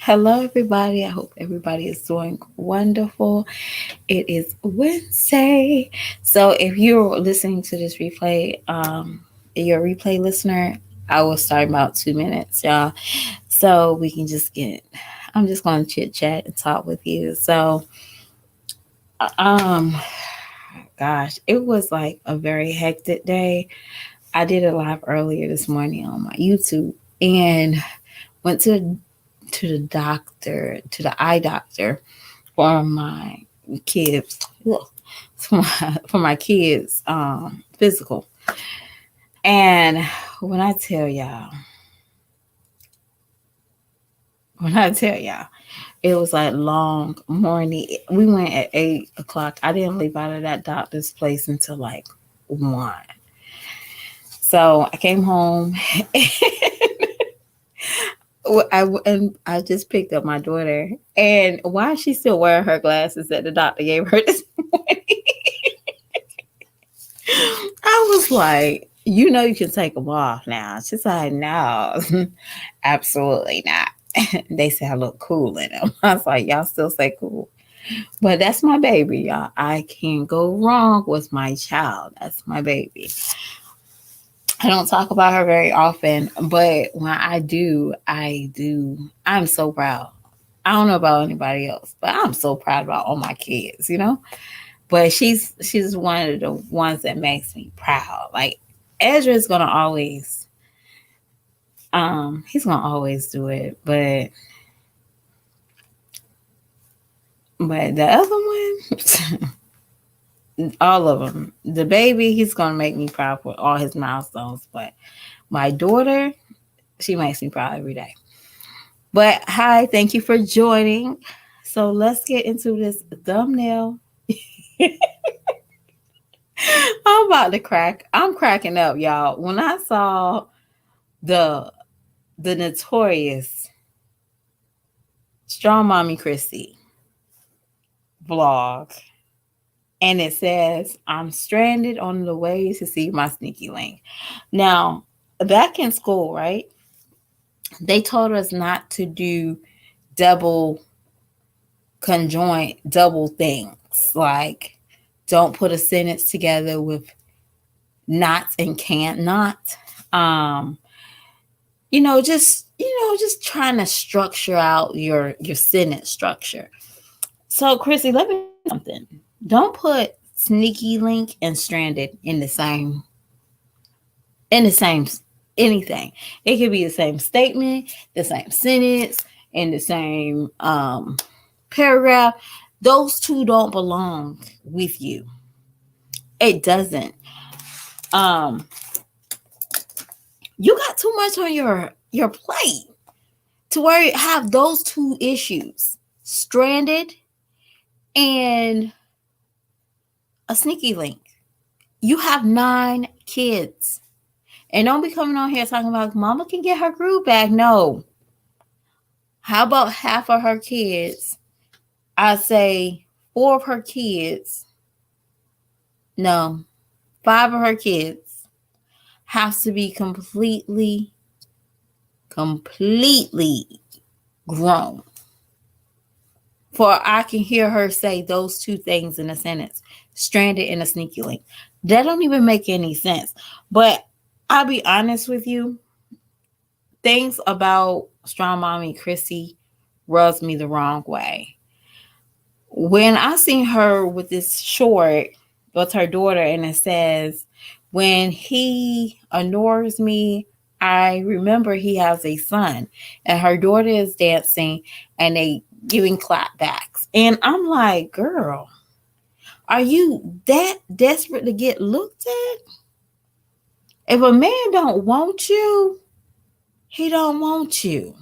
Hello, everybody. I hope everybody is doing wonderful. It is Wednesday. So, if you're listening to this replay, you're a replay listener, I will start in about 2 minutes, y'all. So, we can just I'm just going to chit chat and talk with you. So, um, gosh, it was like a very hectic day. I did a live earlier this morning on my YouTube and went to the doctor, to the eye doctor for my kids, for my kids physical. And when I tell y'all, when I tell y'all, it was like long morning. We went at 8 o'clock. I didn't leave out of that doctor's place until like 1. So I came home and I just picked up my daughter. And why is she still wearing her glasses that the doctor gave her this morning? I was like, you can take them off now. She's like, no, absolutely not. They say I look cool in them. I was like, y'all still say cool. But that's my baby, y'all. I can't go wrong with my child. That's my baby. I don't talk about her very often, but when I do, I do. I'm so proud. I don't know about anybody else, but I'm so proud about all my kids. But she's one of the ones that makes me proud. Like Ezra is gonna always he's gonna always do it, but the other one, all of them, the baby, he's gonna make me proud for all his milestones. But my daughter, she makes me proud every day. But hi, thank you for joining. So let's get into this thumbnail. I'm about to crack. I'm cracking up, y'all. When I saw the notorious Strong Mommy Chrissy vlog, and it says, I'm stranded on the way to see my sneaky link. Now, back in school, right? They told us not to do double conjoint double things. Like, don't put a sentence together with not and can't not. Um, just trying to structure out your sentence structure. So, Chrissy, let me tell you something. Don't put sneaky link and stranded in the same anything. It could be the same statement, the same sentence, in the same paragraph. Those two don't belong with you. It doesn't. Um, you got too much on your plate to worry have those two issues, stranded and a sneaky link. You have 9 kids. And don't be coming on here talking about mama can get her groove back. No. How about half of her kids? I say 4 of her kids. No. 5 of her kids have to be completely grown. For I can hear her say those two things in a sentence, stranded in a sneaky link. That don't even make any sense. But I'll be honest with you. Things about Strong Mommy Chrissy rubs me the wrong way. When I seen her with this short with her daughter and it says, when he ignores me, I remember he has a son. And her daughter is dancing and they giving clapbacks. And I'm like, girl, are you that desperate to get looked at? If a man don't want you, he don't want you.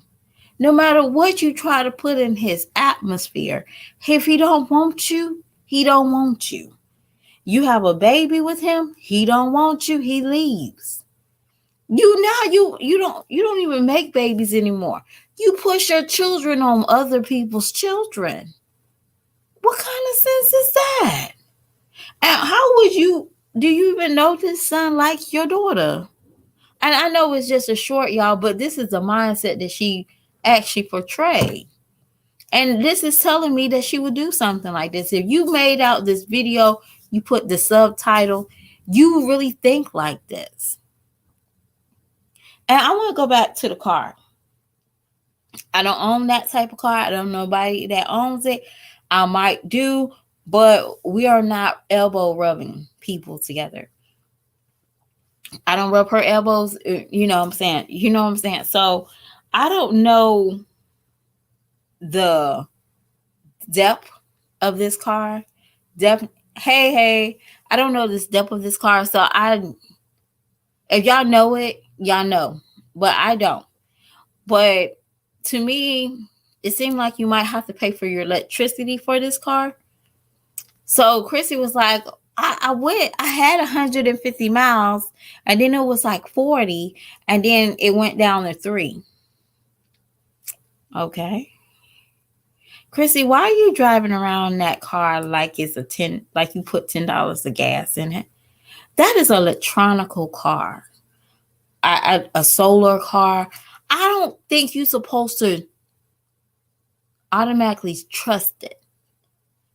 No matter what you try to put in his atmosphere, if he don't want you, he don't want you. You have a baby with him, he don't want you, he leaves. You don't even make babies anymore. You push your children on other people's children. What kind of sense is that? And how do you even know this son likes your daughter? And I know it's just a short, y'all, but this is the mindset that she actually portrayed. And this is telling me that she would do something like this. If you made out this video, you put the subtitle, you really think like this. And I want to go back to the car. I don't own that type of car. I don't know nobody that owns it. I might do, but we are not elbow rubbing people together. I don't rub her elbows. You know what I'm saying? You know what I'm saying? So I don't know the depth of this car. Hey, I don't know this depth of this car. So if y'all know it, y'all know, but I don't. But to me, it seemed like you might have to pay for your electricity for this car. So Chrissy was like, I had 150 miles, and then it was like 40, and then it went down to 3. Okay. Chrissy, why are you driving around that car like it's like you put $10 of gas in it? That is an electronical car, a solar car. I don't think you're supposed to automatically trust it,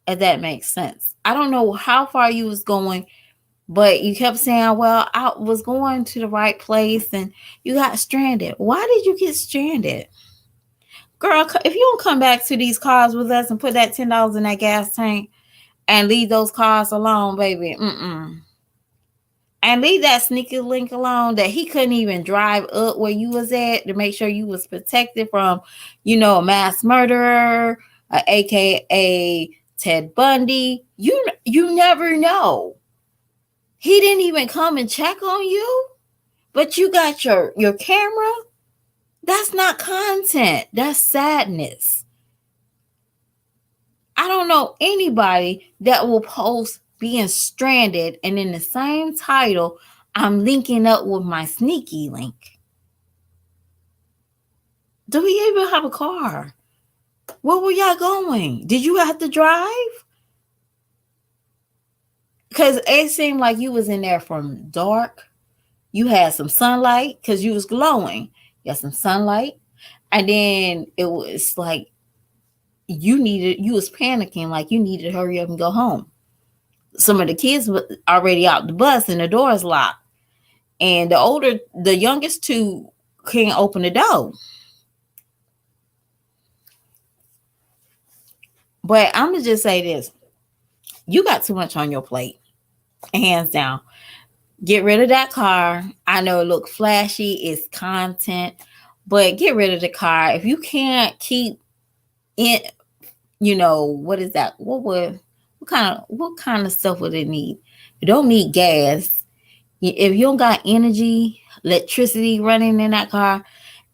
if that makes sense. I don't know how far you was going, but you kept saying, well, I was going to the right place and you got stranded. Why did you get stranded? Girl, if you don't come back to these cars with us and put that $10 in that gas tank and leave those cars alone, baby, and leave that sneaky link alone that he couldn't even drive up where you was at to make sure you was protected from, a mass murderer, aka Ted Bundy. You never know. He didn't even come and check on you, but you got your camera. That's not content. That's sadness. I don't know anybody that will post being stranded and in the same title, I'm linking up with my sneaky link. Do we even have a car? Where were y'all going? Did you have to drive? Because it seemed like you was in there from dark. You had some sunlight because you was glowing. You had some sunlight. And then it was like you was panicking, like you needed to hurry up and go home. Some of the kids were already out the bus and the door's locked. And the youngest two can't open the door. But I'm going to just say this. You got too much on your plate. Hands down. Get rid of that car. I know it looks flashy. It's content. But get rid of the car. If you can't keep it, what is that? What kind of stuff would it need? You don't need gas. If you don't got energy, electricity running in that car,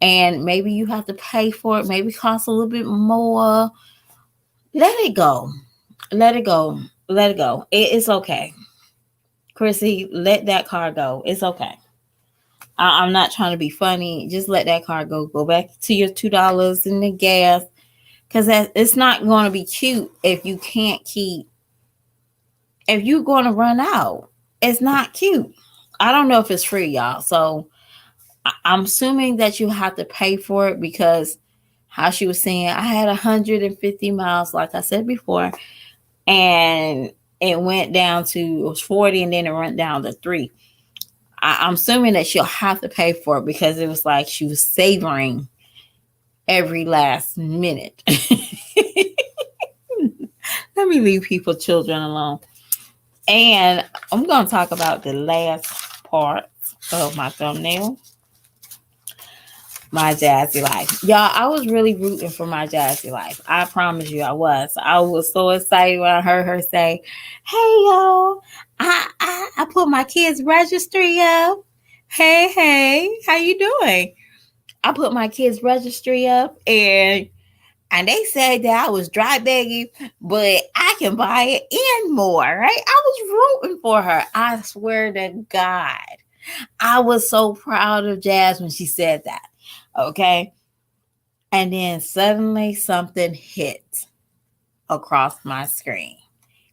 and maybe you have to pay for it, maybe it costs a little bit more, let it go. Let it go. Let it go. It's okay. Chrissy, let that car go. It's okay. I'm not trying to be funny. Just let that car go. Go back to your $2 in the gas. Because it's not going to be cute if you can't if you're going to run out. It's not cute. I don't know if it's free, y'all. So I'm assuming that you have to pay for it because how she was saying, I had 150 miles, like I said before, and it went down to, it was 40 and then it went down to 3. I'm assuming that she'll have to pay for it because it was like she was savoring every last minute. Let me leave children alone. And I'm going to talk about the last part of my thumbnail. My Jazzy life. Y'all, I was really rooting for my Jazzy life. I promise you I was. I was so excited when I heard her say, hey, y'all, I put my kids' registry up. Hey, how you doing? I put my kids' registry up and they said that I was dry begging, but I can buy it and more, right? I was rooting for her. I swear to God. I was so proud of Jazz when she said that. Okay. And then suddenly something hit across my screen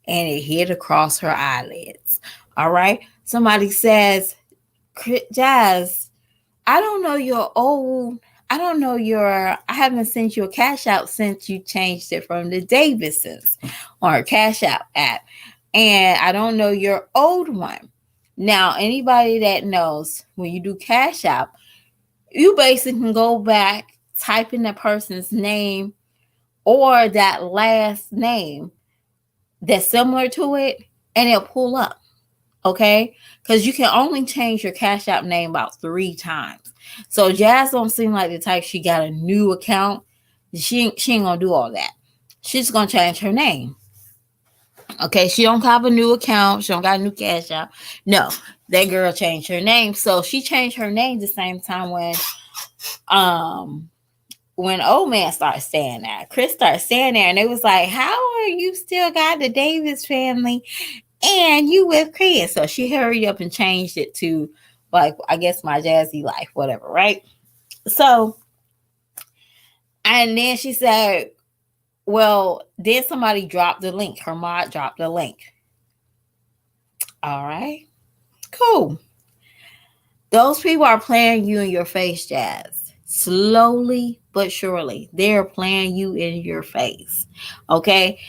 and it hit across her eyelids. All right. Somebody says, Jazz, I don't know your old I don't know I haven't sent you a cash out since you changed it from the Davisons or cash out app. And I don't know your old one. Now, anybody that knows when you do cash out, you basically can go back, type in the person's name or that last name that's similar to it, and it'll pull up. Okay, because you can only change your cash app name about 3 times. So Jazz don't seem like the type she got a new account. She ain't gonna do all that. She's gonna change her name. Okay, she don't have a new account. She don't got a new cash app. No, that girl changed her name. So she changed her name the same time um when old man started saying that. Chris started saying that, and it was like, how are you still got the Davis family and you with Chris? So she hurried up and changed it to, like, I guess my Jazzy Life, whatever, right? So, and then she said, well, then somebody dropped the link. Her mod dropped the link. All right, cool. Those people are playing you in your face, Jazz. Slowly but surely, they're playing you in your face. Okay,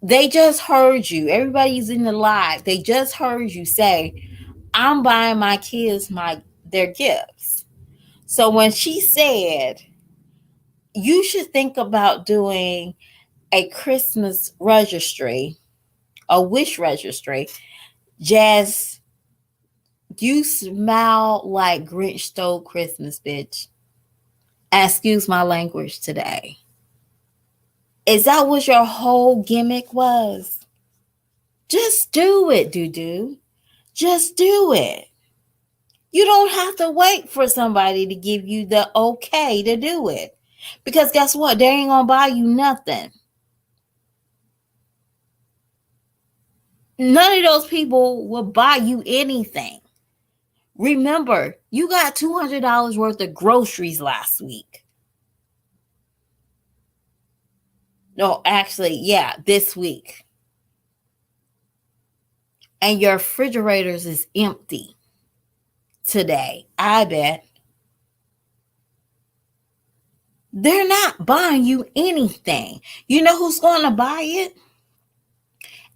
they just heard you. Everybody's in the live. They just heard you say, I'm buying my kids their gifts. So when she said, you should think about doing a Christmas registry, a wish registry, Jazz, you smile like Grinch stole Christmas, bitch. Excuse my language today. Is that what your whole gimmick was? Just do it, doo-doo. Just do it. You don't have to wait for somebody to give you the okay to do it. Because guess what? They ain't going to buy you nothing. None of those people will buy you anything. Remember, you got $200 worth of groceries last week. No, actually, yeah, this week. And your refrigerators is empty today, I bet. They're not buying you anything. You know who's going to buy it?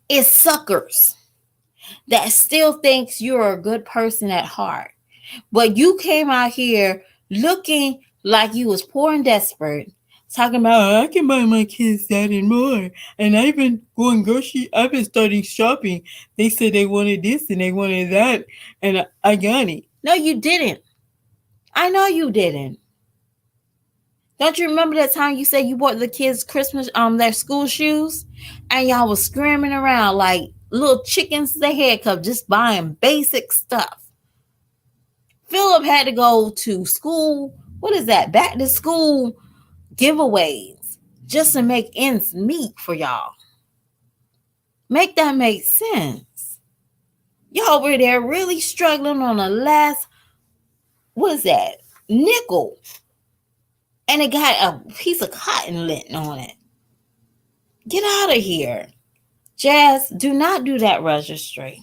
It's suckers that still thinks you're a good person at heart. But you came out here looking like you was poor and desperate, talking about, oh, I can buy my kids that and more. And I've been going grocery. I've been starting shopping. They said they wanted this and they wanted that. And I got it. No, you didn't. I know you didn't. Don't you remember that time you said you bought the kids Christmas, their school shoes? And y'all was screaming around like little chickens to the head cup, just buying basic stuff. Philip had to go to school. What is that? Back to school giveaways just to make ends meet for y'all. Make that make sense. Y'all over there really struggling on the last, what is that? Nickel. And it got a piece of cotton lint on it. Get out of here. Jazz, do not do that registry.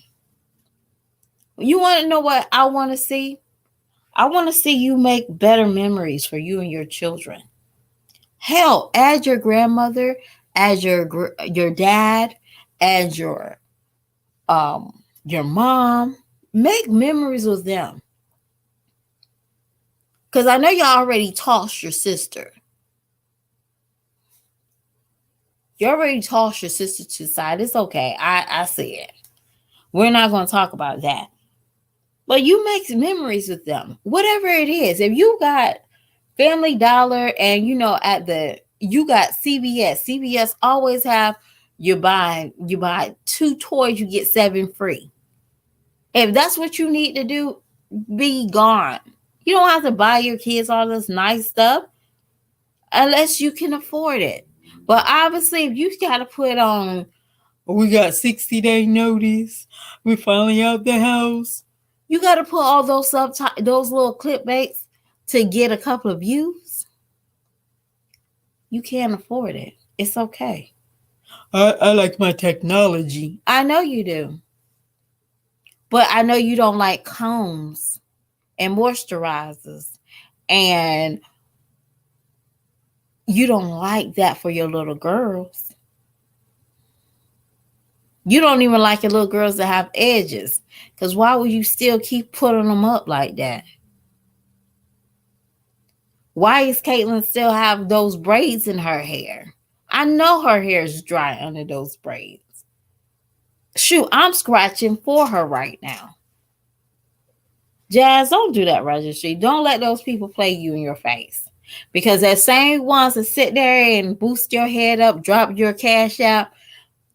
You want to know what I want to see? I want to see you make better memories for you and your children. Hell, add your grandmother, add your dad, add your mom. Make memories with them. Because I know you already tossed your sister. You already tossed your sister to the side. It's okay. I see it. We're not going to talk about that. But you make memories with them. Whatever it is. If you got Family Dollar and you got CVS. CVS always have you buy 2 toys, you get 7 free. If that's what you need to do, be gone. You don't have to buy your kids all this nice stuff unless you can afford it. But obviously, if you got to put on, we got 60-day notice, we're finally out the house. You got to put all those little clickbaits to get a couple of views. You can't afford it. It's okay. I like my technology. I know you do. But I know you don't like combs and moisturizers and You don't like that for your little girls. You don't even like your little girls to have edges. Because why would you still keep putting them up like that? Why is Caitlyn still have those braids in her hair? I know her hair is dry under those braids. Shoot, I'm scratching for her right now. Jazz, don't do that registry. Don't let those people play you in your face. Because that same ones that sit there and boost your head up, drop your cash out,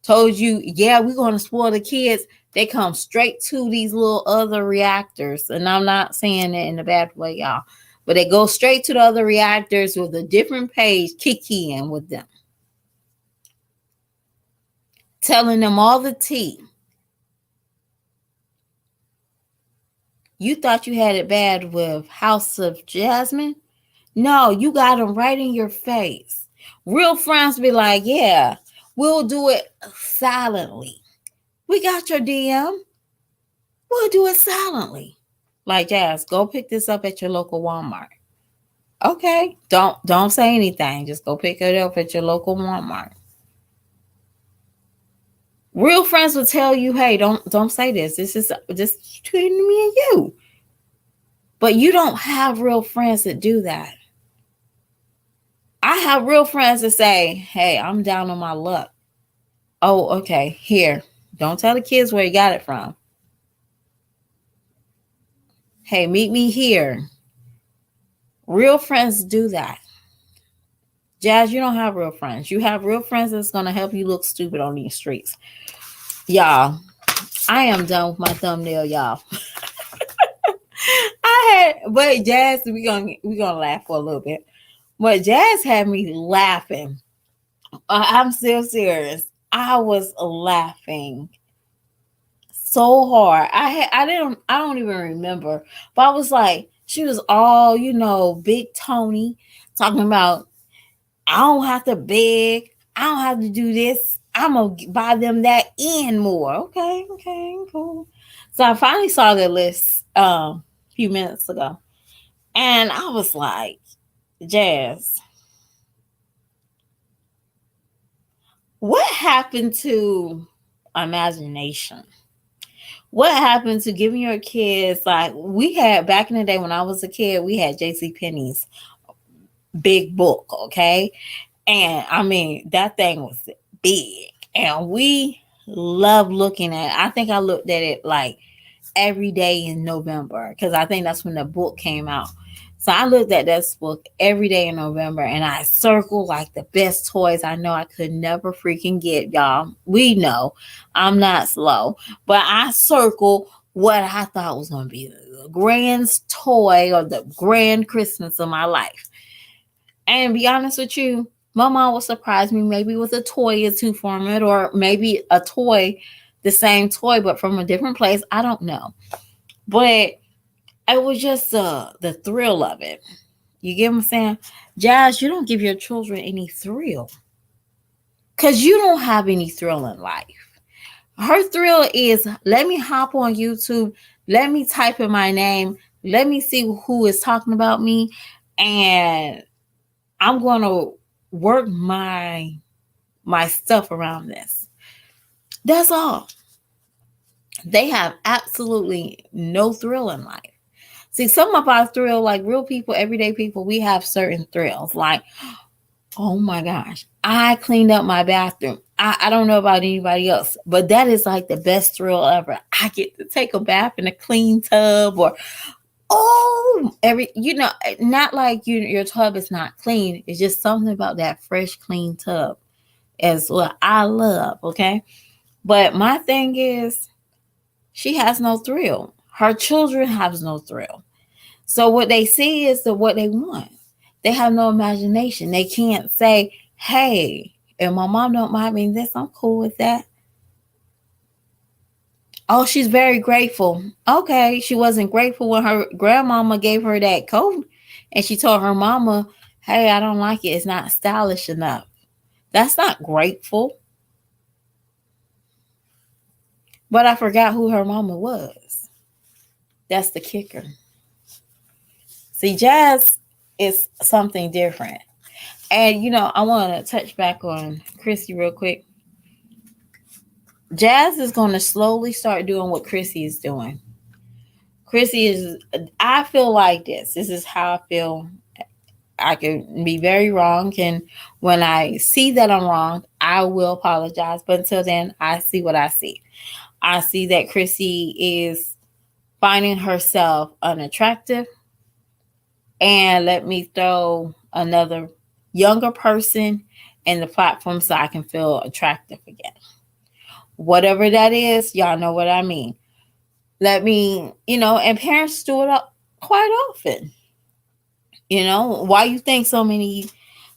told you, yeah, we're going to spoil the kids. They come straight to these little other reactors. And I'm not saying it in a bad way, y'all. But they go straight to the other reactors with a different page, kicking with them. Telling them all the tea. You thought you had it bad with House of Jasmine? No, you got them right in your face. Real friends be like, yeah, we'll do it silently. We got your DM. We'll do it silently. Like, Jazz, go pick this up at your local Walmart. Okay, don't say anything. Just go pick it up at your local Walmart. Real friends will tell you, hey, don't say this. This is just between me and you. But you don't have real friends that do that. I have real friends that say, hey, I'm down on my luck. Oh, okay, here. Don't tell the kids where you got it from. Hey, meet me here. Real friends do that. Jazz, you don't have real friends. You have real friends that's going to help you look stupid on these streets. Y'all, I am done with my thumbnail, y'all. But Jazz, we gonna laugh for a little bit. But Jazz had me laughing. I'm still serious. I was laughing so hard. I don't even remember. But I was like, she was all, big Tony talking about I don't have to beg. I don't have to do this. I'm gonna buy them that and more. Okay, cool. So I finally saw the list a few minutes ago. And I was like, Jazz, what happened to imagination? What happened to giving your kids, like we had back in the day when I was a kid, we had JC Penney's big book, okay? And I mean, that thing was big. And we love looking at it. I think I looked at it like every day in November because I think that's when the book came out. So I looked at this book every day in November and I circled like the best toys I know I could never freaking get, y'all. We know I'm not slow, but I circled what I thought was going to be the grand toy or the grand Christmas of my life. And be honest with you, my mom will surprise me maybe with a toy or two from it, or maybe a toy, the same toy, but from a different place. I don't know. But it was just the thrill of it. You get what I'm saying? Jazz, you don't give your children any thrill. Because you don't have any thrill in life. Her thrill is let me hop on YouTube, let me type in my name, let me see who is talking about me, and I'm going to work my stuff around this. That's all. They have absolutely no thrill in life. See, some of our thrill, like real people, everyday people, we have certain thrills. Like, oh my gosh, I cleaned up my bathroom. I don't know about anybody else, but that is like the best thrill ever. I get to take a bath in a clean tub, or not like your tub is not clean. It's just something about that fresh, clean tub is what I love. Okay, but my thing is, she has no thrill. Her children have no thrill. So what they see is what they want. They have no imagination. They can't say, hey, if my mom don't mind me this, I'm cool with that. Oh, she's very grateful. Okay, she wasn't grateful when her grandmama gave her that coat and she told her mama, hey, I don't like it. It's not stylish enough. That's not grateful. But I forgot who her mama was. That's the kicker. See, Jazz is something different. And I want to touch back on Chrissy real quick. Jazz is going to slowly start doing what Chrissy is doing. Chrissy is, I feel like this. This is how I feel. I can be very wrong. And when I see that I'm wrong, I will apologize. But until then, I see what I see. I see that Chrissy is finding herself unattractive. And let me throw another younger person in the platform so I can feel attractive again. Whatever that is, y'all know what I mean. Let me, and parents do it up quite often. Why you think so many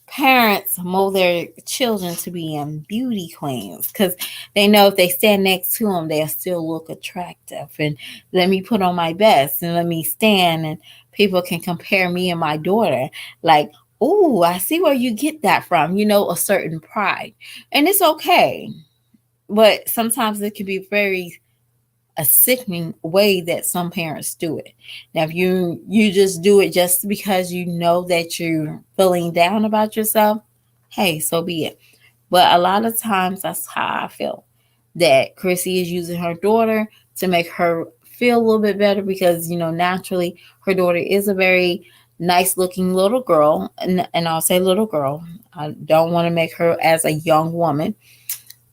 parents mold their children to be beauty queens? Because they know if they stand next to them, they'll still look attractive. And let me put on my best and let me stand, and people can compare me and my daughter. Like, oh, I see where you get that from, a certain pride. And it's okay. But sometimes it can be very a sickening way that some parents do it. Now, if you just do it just because you know that you're feeling down about yourself, hey, so be it. But a lot of times that's how I feel, that Chrissy is using her daughter to make her feel a little bit better because, naturally her daughter is a very nice looking little girl. And I'll say little girl. I don't want to make her as a young woman.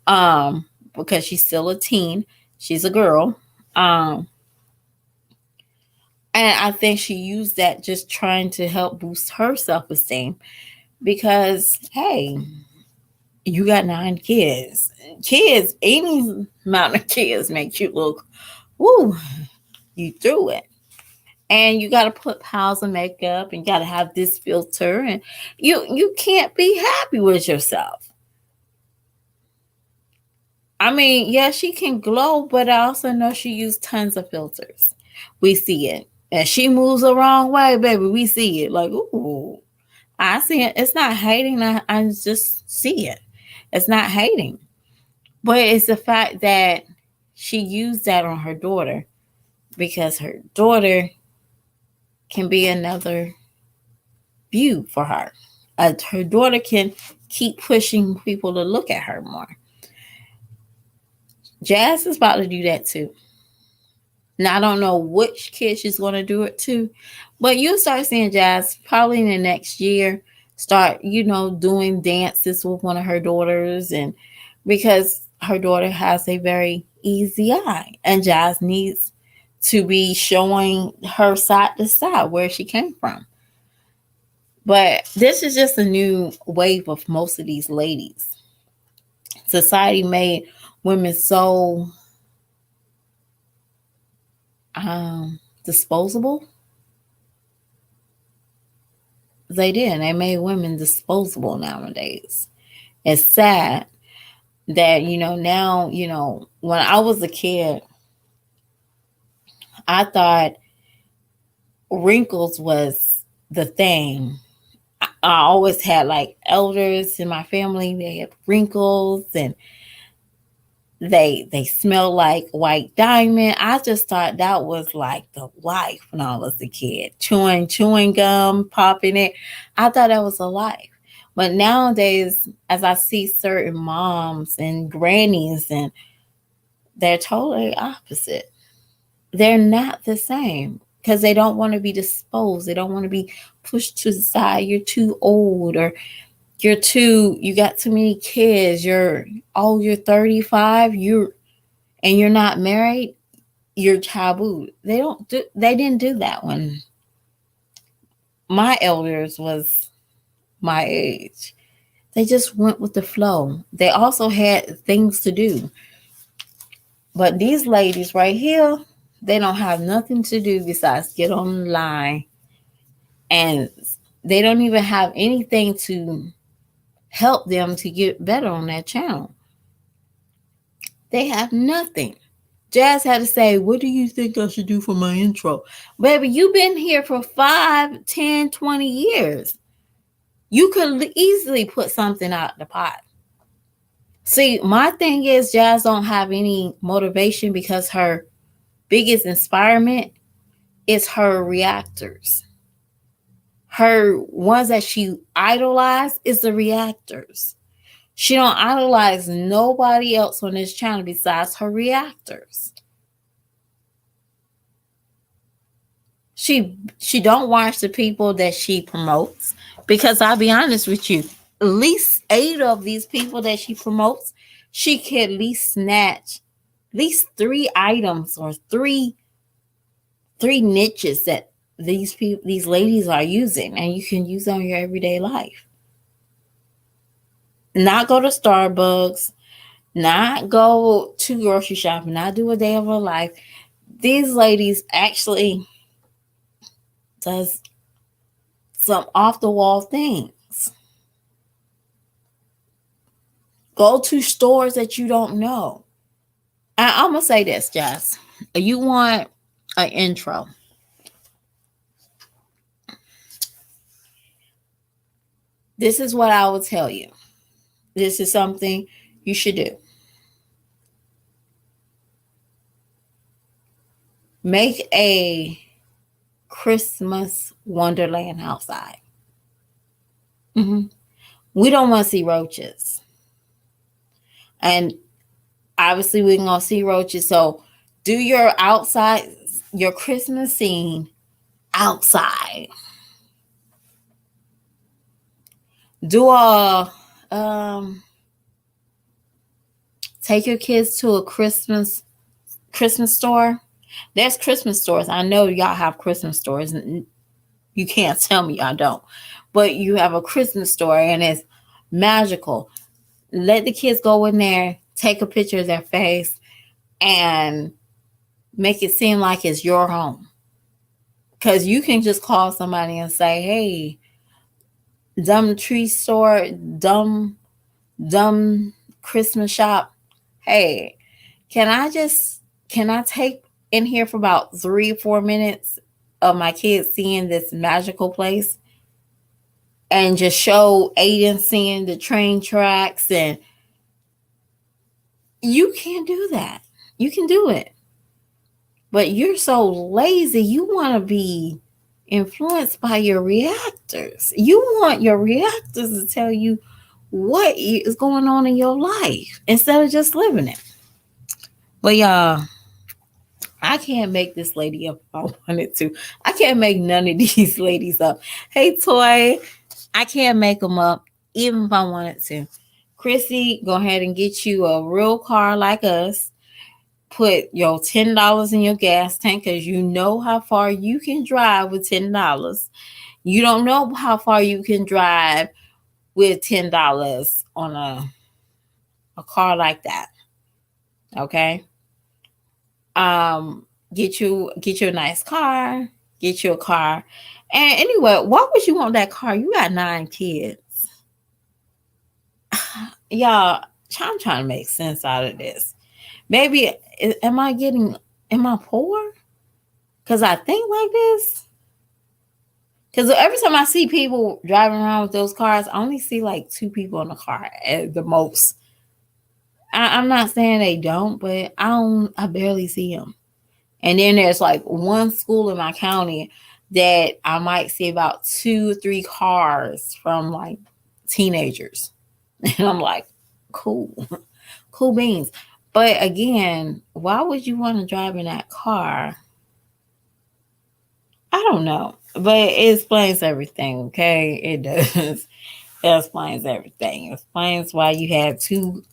Because she's still a teen. She's a girl. And I think she used that just trying to help boost her self-esteem because, hey, you got 9 kids. Kids, any amount of kids make you look, woo, you through it. And you got to put piles of makeup and you got to have this filter. And you can't be happy with yourself. I mean, yeah, she can glow, but I also know she used tons of filters. We see it. And she moves the wrong way, baby. We see it. Like, ooh, I see it. It's not hating. I just see it. It's not hating. But it's the fact that she used that on her daughter because her daughter can be another view for her. Her daughter can keep pushing people to look at her more. Jazz is about to do that too. Now, I don't know which kid she's going to do it to, but you'll start seeing Jazz probably in the next year start, doing dances with one of her daughters. And because her daughter has a very easy eye, and Jazz needs to be showing her side to side where she came from. But this is just a new wave of most of these ladies. Society made women so disposable. They did. They made women disposable nowadays. It's sad that, now, when I was a kid, I thought wrinkles was the thing. I always had like elders in my family, they had wrinkles and they smell like white diamond. I just thought that was like the life when I was a kid. Chewing gum, popping it. I thought that was a life. But nowadays, as I see certain moms and grannies, and they're totally opposite. They're not the same because they don't want to be disposed. They don't want to be pushed to the side. You're too old, or you got too many kids. You're 35, and you're not married. You're taboo. They didn't do that when my elders was my age. They just went with the flow. They also had things to do. But these ladies right here, they don't have nothing to do besides get on the line. And they don't even have anything to help them to get better on that channel. They have nothing. Jazz had to say, what do you think I should do for my intro? Baby, you've been here for 5, 10, 20 years. You could easily put something out the pot. See, my thing is Jazz don't have any motivation because her biggest inspirement is her reactors. Her ones that she idolized is the reactors. She don't idolize nobody else on this channel besides her reactors. She don't watch the people that she promotes, because I'll be honest with you, at least 8 of these people that she promotes, she can at least snatch at least 3 items or three niches that these ladies are using, and you can use on your everyday life. Not go to Starbucks, not go to grocery shopping, not do a day of her life. These ladies actually does some off the wall things. Go to stores that you don't know. I'm gonna say this, Jess. You want an intro. This is what I will tell you. This is something you should do. Make a Christmas wonderland outside. Mm-hmm. We don't want to see roaches. And obviously we're going to see roaches. So do your outside, your Christmas scene outside. Do a, take your kids to a Christmas store. There's Christmas stores. I know y'all have Christmas stores. You can't tell me y'all don't. But you have a Christmas store and it's magical. Let the kids go in there, take a picture of their face, and make it seem like it's your home. Because you can just call somebody and say, hey, dumb tree store, dumb Christmas shop. Hey, can I take in here for about 3 or 4 minutes of my kids seeing this magical place, and just show Aiden seeing the train tracks? And you can do that. You can do it. But you're so lazy. You want to be influenced by your reactors. You want your reactors to tell you what is going on in your life instead of just living it. But y'all, I can't make this lady up if I wanted to. I can't make none of these ladies up. Hey, Toy, I can't make them up even if I wanted to. Chrissy, go ahead and get you a real car like us. Put your $10 in your gas tank, because you know how far you can drive with $10. You don't know how far you can drive with $10 on a car like that. Okay. Get you a nice car, get you a car. And anyway, why would you want that car? You got 9 kids. Y'all, I'm trying to make sense out of this. Maybe am I poor? Because I think like this. Because every time I see people driving around with those cars, I only see like 2 people in the car at the most. I'm not saying they don't, but I barely see them. And then there's like one school in my county that I might see about 2 or 3 cars from like teenagers. And I'm like, cool beans. But again, why would you want to drive in that car? I don't know. But it explains everything, okay? It does. It explains everything. It explains why you had to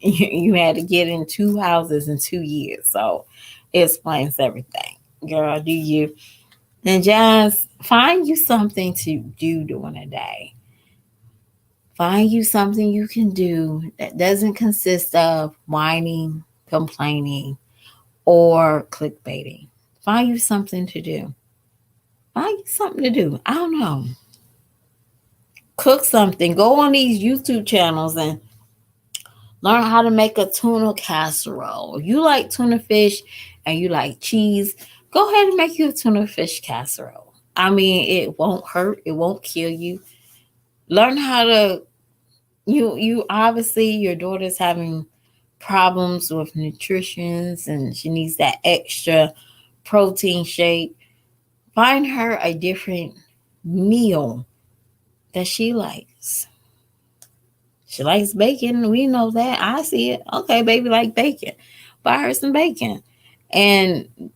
get in 2 houses in 2 years. So it explains everything. Girl, do you? And just find you something to do during the day. Find you something you can do that doesn't consist of whining, complaining, or clickbaiting. Find you something to do. Find you something to do. I don't know. Cook something. Go on these YouTube channels and learn how to make a tuna casserole. If you like tuna fish and you like cheese, go ahead and make you a tuna fish casserole. I mean, it won't hurt. It won't kill you. Learn how to, you obviously, your daughter's having problems with nutrition and she needs that extra protein shake. Find her a different meal that she likes. She likes bacon. We know that. I see it. Okay, baby, like bacon. Buy her some bacon. And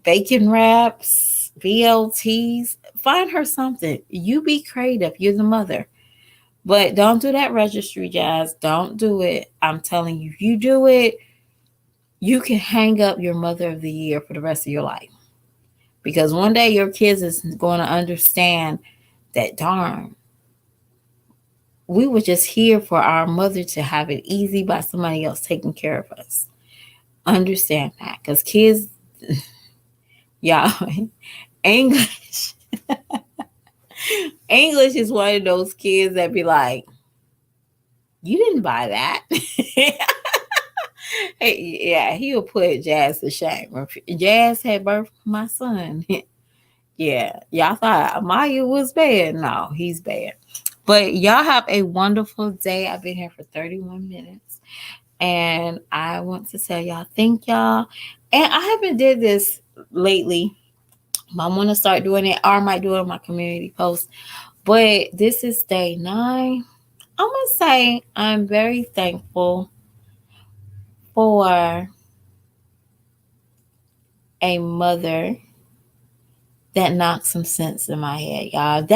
bacon wraps, BLTs. Find her something. You be creative. You're the mother. But don't do that registry, Jazz. Don't do it. I'm telling you, if you do it, you can hang up your mother of the year for the rest of your life. Because one day your kids is going to understand that, darn, we were just here for our mother to have it easy by somebody else taking care of us. Understand that. Because kids, y'all, English, English is one of those kids that be like, you didn't buy that. Hey, yeah, he'll put Jazz to shame. If Jazz had birthed my son, yeah, y'all thought Maya was bad. No, he's bad. But y'all have a wonderful day. I've been here for 31 minutes. And I want to tell y'all, thank y'all. And I haven't did this lately. I want to start doing it, or I might do it on my community post. But this is day 9. I'm going to say I'm very thankful for a mother that knocked some sense in my head, y'all.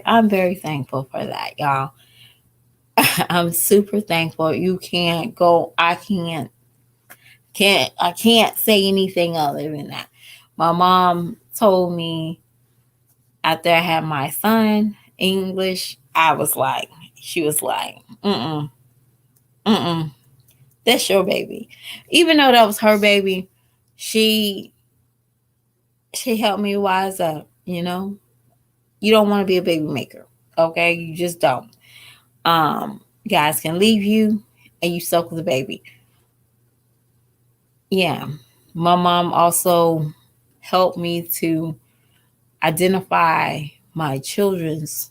I'm very thankful for that, y'all. I'm super thankful. You can't go, I can't say anything other than that. My mom told me after I had my son, English, she was like, mm, that's your baby. Even though that was her baby, she helped me wise up, you know? You don't want to be a baby maker, okay? You just don't. Guys can leave you and you suck with the baby. Yeah. My mom also helped me to identify my children's.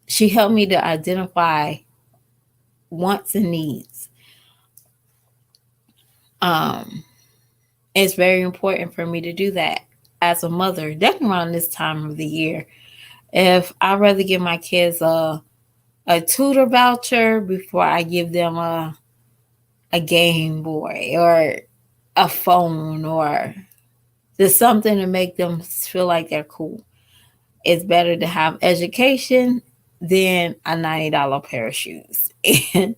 She helped me to identify wants and needs. Um, it's very important for me to do that as a mother, definitely around this time of the year. If I'd rather give my kids a tutor voucher before I give them a Game Boy or a phone or just something to make them feel like they're cool. It's better to have education than a $90 pair of shoes. And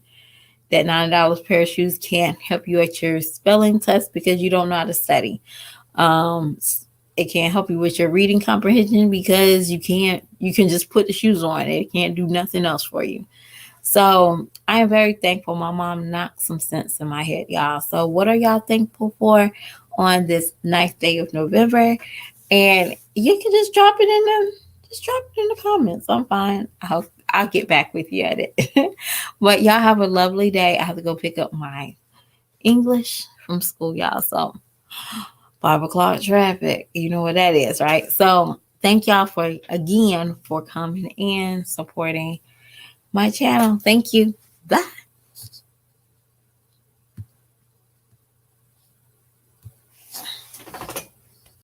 that $90 pair of shoes can't help you at your spelling test because you don't know how to study. Um, it can't help you with your reading comprehension because you can just put the shoes on. It can't do nothing else for you. So I am very thankful my mom knocked some sense in my head, y'all. So what are y'all thankful for on this 9th day of November? And you can just drop it in the comments. I'm fine. I'll get back with you at it. But y'all have a lovely day. I have to go pick up my English from school, y'all. So 5 o'clock traffic, you know what that is, right? So thank y'all for coming in, supporting my channel. Thank you. Bye.